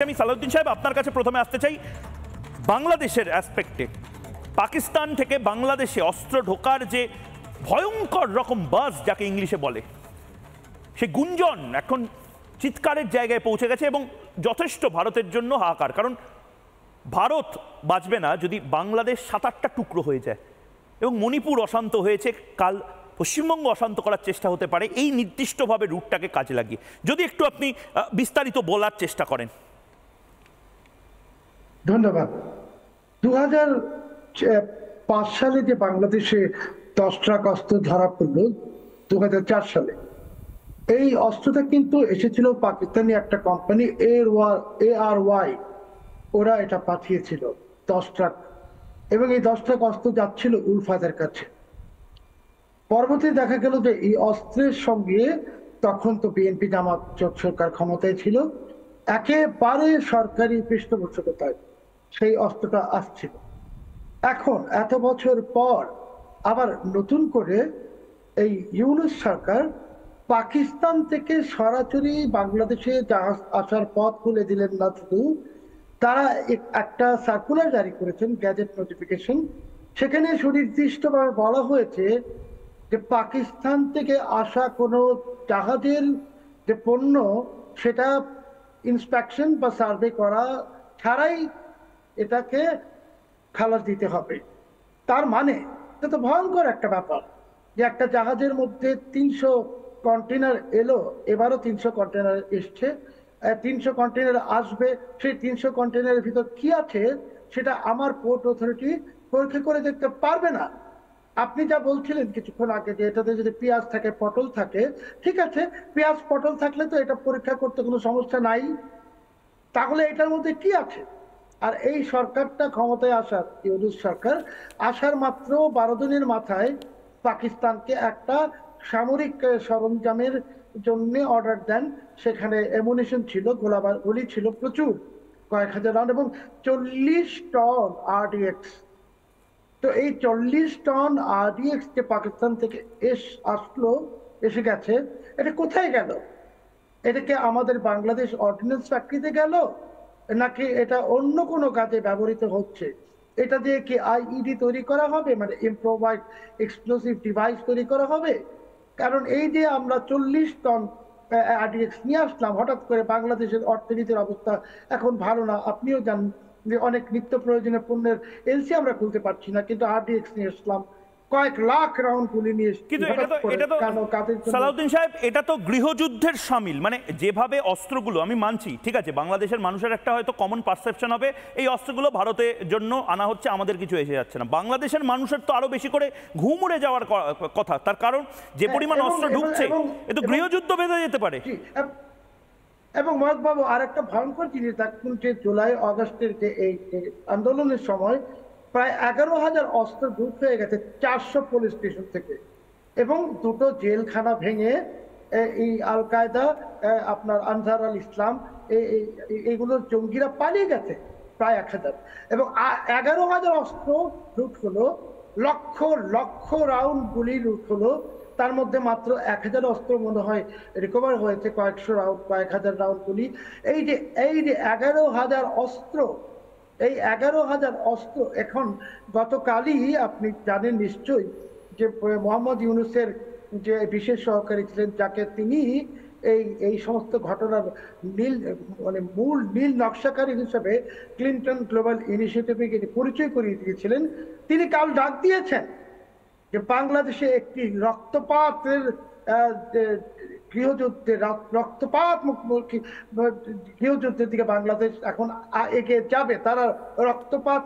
আমি সালাউদ্দিন সাহেব আপনার কাছে প্রথমে আসতে চাই বাংলাদেশের অ্যাসপেক্টে। পাকিস্তান থেকে বাংলাদেশে অস্ত্র ঢোকার যে ভয়ঙ্কর রকম বাস যাকে ইংলিশে বলে, সে গুঞ্জন এখন চিৎকারের জায়গায় পৌঁছে গেছে এবং যথেষ্ট ভারতের জন্য হাহাকার। কারণ ভারত বাঁচবে না যদি বাংলাদেশ 7-8টা টুকরো হয়ে যায় এবং মণিপুর অশান্ত হয়েছে, কাল পশ্চিমবঙ্গ অশান্ত করার চেষ্টা হতে পারে এই নির্দিষ্টভাবে রুটটাকে কাজে লাগিয়ে। যদি একটু আপনি বিস্তারিত বলার চেষ্টা করেন। ধন্যবাদ। 2005 সালে যে বাংলাদেশে 10 ট্রাক অস্ত্র ধরা পড়ল 2004 সালে, এই অস্ত্রটা কিন্তু এসেছিল পাকিস্তানি একটা কোম্পানি ARY, ওরা এটা পাঠিয়েছিল 10 ট্রাক, এবং এই 10 ট্রাক অস্ত্র যাচ্ছিল উলফাদের কাছে। পরবর্তী দেখা গেল যে এই অস্ত্রের সঙ্গে তখন তো বিএনপি জামাত জোট সরকার ক্ষমতায় ছিল, একেবারে সরকারি পৃষ্ঠপোষকতায় সেই অস্ত্রটা আসছিল। এখন এত বছর পর আবার নতুন করে এই ইউনূস সরকার পাকিস্তান থেকে সরাসরি বাংলাদেশে জাহাজ আসার পথ খুলে দিলেন না, শুধু তারা একটা সার্কুলার জারি করেছেন, গ্যাজেট নোটিফিকেশন। সেখানে সুনির্দিষ্টভাবে বলা হয়েছে যে পাকিস্তান থেকে আসা কোনো জাহাজের যে পণ্য সেটা ইন্সপেকশন বা সার্ভে করা ছাড়াই এটাকে খালাস দিতে হবে। তার মানে এটা তো ভয়ঙ্কর একটা ব্যাপার যে একটা জাহাজের মধ্যে 300 কন্টেনার এলো, এবারও 300 কন্টেনার এসছে, 300 কন্টেনার আসবে, সেই 300 কন্টেনারের ভিতর কি আছে সেটা আমার পোর্ট অথরিটি পরীক্ষা করে দেখতে পারবে না। আপনি যা বলছিলেন কিছুক্ষণ আগে যে এটাতে যদি পেঁয়াজ থাকে, পটল থাকে, ঠিক আছে, পেঁয়াজ পটল থাকলে তো এটা পরীক্ষা করতে কোনো সমস্যা নাই, তাহলে এটার মধ্যে কি আছে? আর এই সরকারটা ক্ষমতায় আসার, ইউনূস সরকার আসার মাত্র 12 দিনের মাথায় পাকিস্তানকে একটা সামরিক সরঞ্জামের জন্য অর্ডার দেন। সেখানে অ্যামুনিশন ছিল, গুলি ছিল প্রচুর, কয়েক হাজার রাউন্ড, এবং 40 টন RDX। তো এই 40 টন RDX যে পাকিস্তান থেকে এসে গেছে, এটা কোথায় গেল? এটাকে আমাদের বাংলাদেশ অর্ডিন্যান্স ফ্যাক্টরিতে গেল, নাকি এটা অন্য কোনো কাজে ব্যবহৃত হচ্ছে? এটা দিয়ে কি IED তৈরি করা হবে, মানে ইম্প্রোভাইজড এক্সপ্লোসিভ ডিভাইস তৈরি করা হবে? কারণ এই যে আমরা 40 টন RDX নিয়ে আসলাম, হঠাৎ করে বাংলাদেশের অর্থনীতির অবস্থা এখন ভালো না, আপনিও জানেন যে অনেক নিত্য প্রয়োজনীয় পণ্যের এলসি আমরা খুলতে পারছি না, কিন্তু RDX নিয়ে আসলাম, কয়েক লাখ রাউন্ড গুলি নিয়ে। কিন্তু সালাউদ্দিন সাহেব, এটা তো গৃহযুদ্ধের শামিল। মানে যেভাবে অস্ত্রগুলো, আমি মানছি ঠিক আছে, বাংলাদেশের মানুষের একটা হয়তো কমন পারসেপশন হবে এই অস্ত্রগুলো ভারতের জন্য আনা হচ্ছে, আমাদের কিছু এসে যাচ্ছে না। বাংলাদেশের মানুষের তো আরো বেশি করে ঘুম উড়ে যাওয়ার কথা, তার কারণ যে পরিমাণ অস্ত্র ঢুকছে এ তো গৃহযুদ্ধ বেঁধে যেতে পারে। এবং মহৎ বাবু, আর একটা ভয়ঙ্কর জিনিস দেখুন যে জুলাই আগস্টের যে এই আন্দোলনের সময় প্রায় 11,000 অস্ত্র ঢুক হয়ে গেছে 400 পুলিশ স্টেশন থেকে, এবং 2টো জেলখানা ভেঙে এই আল কায়দা, আপনার আনসার আল ইসলাম, এইগুলোর জঙ্গিরা পালিয়ে গেছে প্রায় 1000, এবং 11,000 অস্ত্র লুট হলো, লক্ষ লক্ষ রাউন্ড গুলি লুট হলো। তার মধ্যে মাত্র 1000 অস্ত্র মনে হয় রিকভার হয়েছে, কয়েকশো রাউন্ড, কয়েক হাজার রাউন্ড গুলি। এই যে 11,000 অস্ত্র, এই 11,000 অস্ত্র এখন গতকালই আপনি জানেন নিশ্চয়ই যে মোহাম্মদ ইউনূসের যে বিশেষ সহকারী ছিলেন, যাকে তিনি এই সমস্ত ঘটনার মূল নীল নকশাকারী হিসেবে ক্লিন্টন গ্লোবাল ইনিশিয়েটিভে পরিচয় করিয়ে দিয়েছিলেন, তিনি কাল ডাক দিয়েছেন যে বাংলাদেশে একটি রক্তপাতের গৃহযুদ্ধের, রক্তপাত মুখোমুখি গৃহযুদ্ধের দিকে বাংলাদেশ এখন এগিয়ে যাবে। তারা রক্তপাত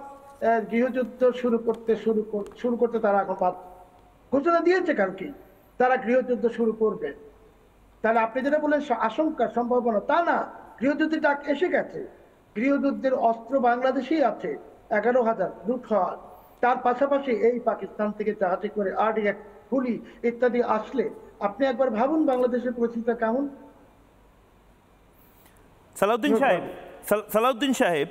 গৃহযুদ্ধ শুরু করতে তারা এখন ঘোষণা দিয়েছে কালকে তারা গৃহযুদ্ধ শুরু করবে। তাহলে আপনি যেটা বললেন আশঙ্কা, সম্ভাবনা, তা না, গৃহযুদ্ধের ডাক এসে গেছে। গৃহযুদ্ধের অস্ত্র বাংলাদেশেই আছে 11,000 লুট হওয়ার। তার পাশাপাশি এই পাকিস্তান থেকে জাহাজে করে RDX, গুলি ইত্যাদি আসলে আপনি একবার ভাবুন বাংলাদেশের পরিস্থিতিটা কেমন। সালাউদ্দিন সাহেব,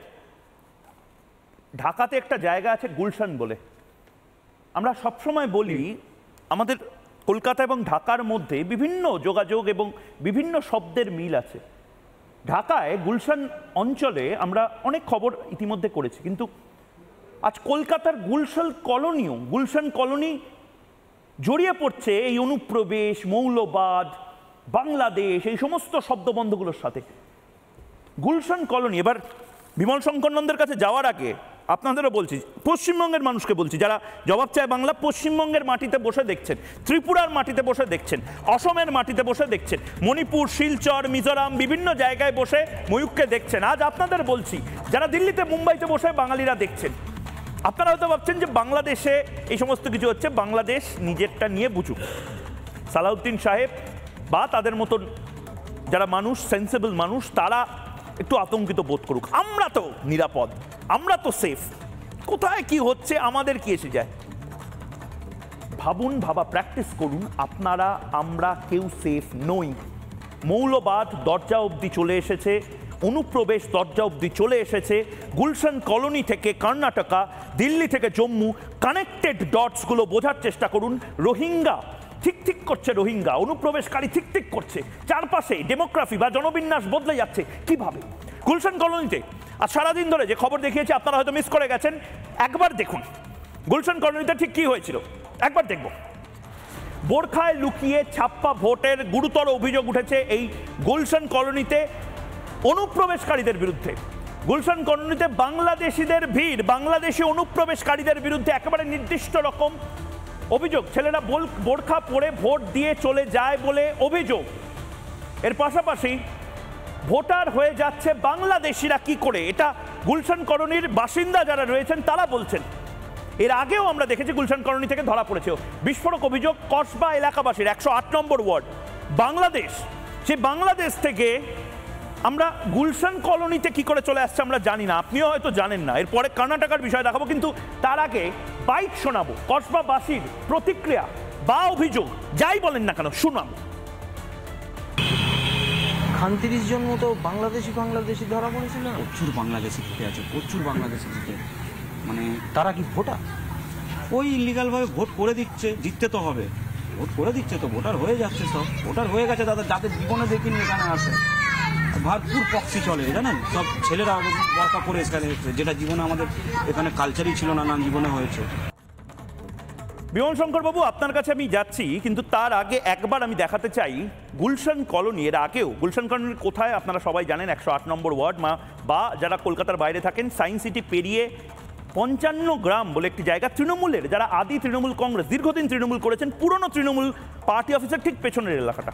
ঢাকাতে একটা জায়গা আছে গুলশান বলে, আমরা সবসময় বলি আমাদের কলকাতা এবং ঢাকার মধ্যে বিভিন্ন যোগাযোগ এবং বিভিন্ন শব্দের মিল আছে। ঢাকায় গুলশান অঞ্চলে আমরা অনেক খবর ইতিমধ্যে করেছি, কিন্তু আজ কলকাতার গুলশান কলোনি জড়িয়ে পড়ছে এই অনুপ্রবেশ, মৌলবাদ, বাংলাদেশ, এই সমস্ত শব্দবন্ধগুলোর সাথে। গুলশান কলোনি, এবার বিমল শঙ্কর নন্দের কাছে যাওয়ার আগে আপনাদেরও বলছি, পশ্চিমবঙ্গের মানুষকে বলছি, যারা জবাব চায় বাংলা, পশ্চিমবঙ্গের মাটিতে বসে দেখছেন, ত্রিপুরার মাটিতে বসে দেখছেন, অসমের মাটিতে বসে দেখছেন, মণিপুর, শিলচর, মিজোরাম, বিভিন্ন জায়গায় বসে ময়ূককে দেখছেন। আজ আপনাদের বলছি, যারা দিল্লিতে, মুম্বাইতে বসে বাঙালিরা দেখছেন, আপনারা হয়তো ভাবছেন যে বাংলাদেশে এই সমস্ত কিছু হচ্ছে, বাংলাদেশ নিজেরটা নিয়ে বুঝুক। সালাউদ্দিন সাহেব বা তাদের মতন যারা মানুষ, সেন্সেবল মানুষ, তারা একটু আতঙ্কিত বোধ করুক। আমরা তো নিরাপদ, আমরা তো সেফ, কোথায় কি হচ্ছে আমাদের কি এসে যায়? ভাবুন, ভাবা প্র্যাকটিস করুন, আপনারা আমরা কেউ সেফ নই। মৌলবাদ দরজা অবধি চলে এসেছে, অনুপ্রবেশ দরজা অবধি চলে এসেছে। গুলশান কলোনি থেকে কর্ণাটকা, দিল্লি থেকে জম্মু, কানেক্টেড ডটসগুলো বোঝার চেষ্টা করুন। রোহিঙ্গা ঠিক করছে, রোহিঙ্গা অনুপ্রবেশকারী ঠিক করছে, চারপাশে ডেমোগ্রাফি বা জনবিন্যাস বদলে যাচ্ছে কিভাবে। গুলশান কলোনিতে আর সারাদিন ধরে যে খবর দেখিয়েছি আপনারা হয়তো মিস করে গেছেন, একবার দেখুন গুলশান কলোনিতে ঠিক কি হয়েছিল, একবার দেখব। বোরখায় লুকিয়ে ছাপ্পা ভোটের গুরুতর অভিযোগ উঠেছে এই গুলশান কলোনিতে অনুপ্রবেশকারীদের বিরুদ্ধে। গুলশান কলোনিতে বাংলাদেশিদের ভিড়, বাংলাদেশি অনুপ্রবেশকারীদের বিরুদ্ধে একেবারে নির্দিষ্ট রকম অভিযোগ। ছেলেরা বোরখা পরে ভোট দিয়ে চলে যায় বলে অভিযোগ। এর পাশাপাশি ভোটার হয়ে যাচ্ছে বাংলাদেশিরা কি করে, এটা গুলশান কলোনির বাসিন্দা যারা রয়েছেন তারা বলছেন। এর আগেও আমরা দেখেছি গুলশান কলোনি থেকে ধরা পড়েছে বিস্ফোরক অভিযোগ। কসবা এলাকাবাসীর 108 নম্বর ওয়ার্ড, বাংলাদেশ, সে বাংলাদেশ থেকে আমরা গুলশান কলোনিতে কি করে চলে আসছে আমরা জানি না, আপনিও হয়তো জানেন না। এরপরে কর্ণাটকার বিষয় দেখাবো, কিন্তু তার আগে বাইট শোনাবো, কসবাবাসীর প্রতিক্রিয়া বা অভিযোগ যাই বলেন না কেন শোনাবো। 30 জন মতো বাংলাদেশি ধরা পড়েছিল। প্রচুর বাংলাদেশি ঢুকে আছে, প্রচুর বাংলাদেশি ঢুকে, মানে তারা কি ভোটার? ওই ইলিগালভাবে ভোট করে দিচ্ছে, জিততে তো হবে, ভোট করে দিচ্ছে তো, ভোটার হয়ে যাচ্ছে, সব ভোটার হয়ে গেছে। যাদের জীবনে দেখিনি এখানে আসে, ভরপুর পক্সি চলে জানেন, সব ছেলেরা বরকা পরে এখানে এসেছে, যেটা জীবনে আমাদের এখানে কালচারই ছিল না, জীবনে হয়েছে। বিমল শঙ্কর বাবু, আপনার কাছে আমি যাচ্ছি, কিন্তু তার আগে একবার আমি দেখাতে চাই গুলশান কলোনি। এর আগেও গুলশান কলোনির কোথায় আপনারা সবাই জানেন, 108 নম্বর ওয়ার্ড, বা যারা কলকাতার বাইরে থাকেন, সায়েন্স সিটি পেরিয়ে 55 গ্রাম বলে একটি জায়গা, তৃণমূলের যারা আদি তৃণমূল কংগ্রেস, দীর্ঘদিন তৃণমূল করেছেন, পুরনো তৃণমূল পার্টি অফিসের ঠিক পেছনের এলাকাটা,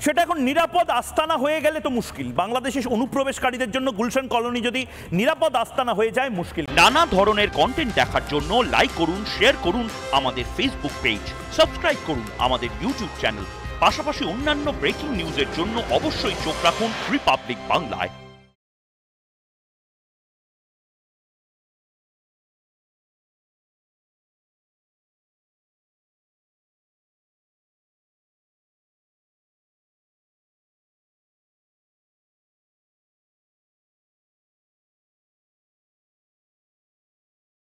সেটা এখন নিরাপদ আস্তানা হয়ে গেলে তো মুশকিল। বাংলাদেশের অনুপ্রবেশকারীদের জন্য গুলশান কলোনি যদি নিরাপদ আস্তানা হয়ে যায় মুশকিল। নানা ধরনের কন্টেন্ট দেখার জন্য লাইক করুন, শেয়ার করুন আমাদের ফেসবুক পেজ, সাবস্ক্রাইব করুন আমাদের ইউটিউব চ্যানেল। পাশাপাশি অন্যান্য ব্রেকিং নিউজের জন্য অবশ্যই চোখ রাখুন রিপাবলিক বাংলায়।